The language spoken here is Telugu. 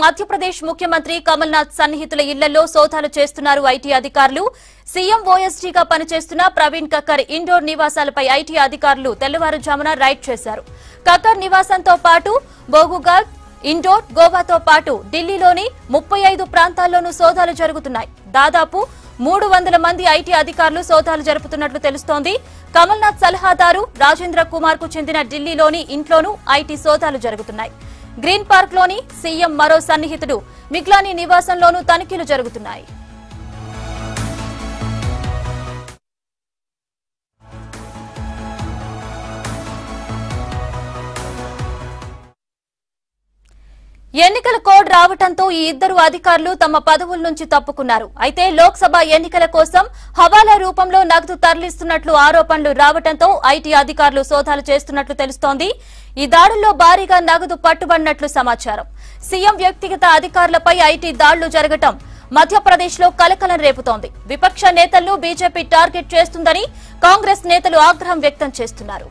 మధ్యప్రదేశ్ ముఖ్యమంత్రి కమల్నాథ్ సన్నిహితుల ఇళ్లలో సోదాలు చేస్తున్నారు ఐటీ అధికారులు. సీఎం ఓఎస్డీగా పనిచేస్తున్న ప్రవీణ్ కక్కర్ ఇండోర్ నివాసాలపై ఐటీ అధికారులు తెల్లవారుజామున రైడ్ చేశారు. కక్కర్ నివాసంతో పాటు బోగుగాల్, ఇండోర్, గోవాతో పాటు ఢిల్లీలోని 35 ప్రాంతాల్లోనూ సోదాలు జరుగుతున్నాయి. దాదాపు 300 మంది ఐటీ అధికారులు సోదాలు జరుపుతున్నట్లు తెలుస్తోంది. కమల్నాథ్ సలహాదారు రాజేంద్ర కుమార్ కు చెందిన ఢిల్లీలోని ఇంట్లోనూ ఐటీ సోదాలు జరుగుతున్నాయి. గ్రీన్ పార్క్ లోని సీఎం మరో సన్నిహితుడు మిగ్లానీ నివాసంలోనూ తనిఖీలు జరుగుతున్నాయి. ఎన్నికల కోడ్ రావడంతో ఈ ఇద్దరు అధికారులు తమ పదవుల నుంచి తప్పుకున్నారు. అయితే లోక్సభ ఎన్నికల కోసం హవాలా రూపంలో నగదు తరలిస్తున్నట్లు ఆరోపణలు రావడంతో ఐటీ అధికారులు సోదాలు చేస్తున్నట్లు తెలుస్తోంది. ఈ దాడుల్లో భారీగా నగదు పట్టుబడినట్లు సమాచారం. సీఎం వ్యక్తిగత అధికారులపై ఐటీ దాడులు జరగడం మధ్యప్రదేశ్ లో కలకలం రేపుతోంది. విపక్ష నేతలను బీజేపీ టార్గెట్ చేస్తుందని కాంగ్రెస్ నేతలు ఆగ్రహం వ్యక్తం చేస్తున్నారు.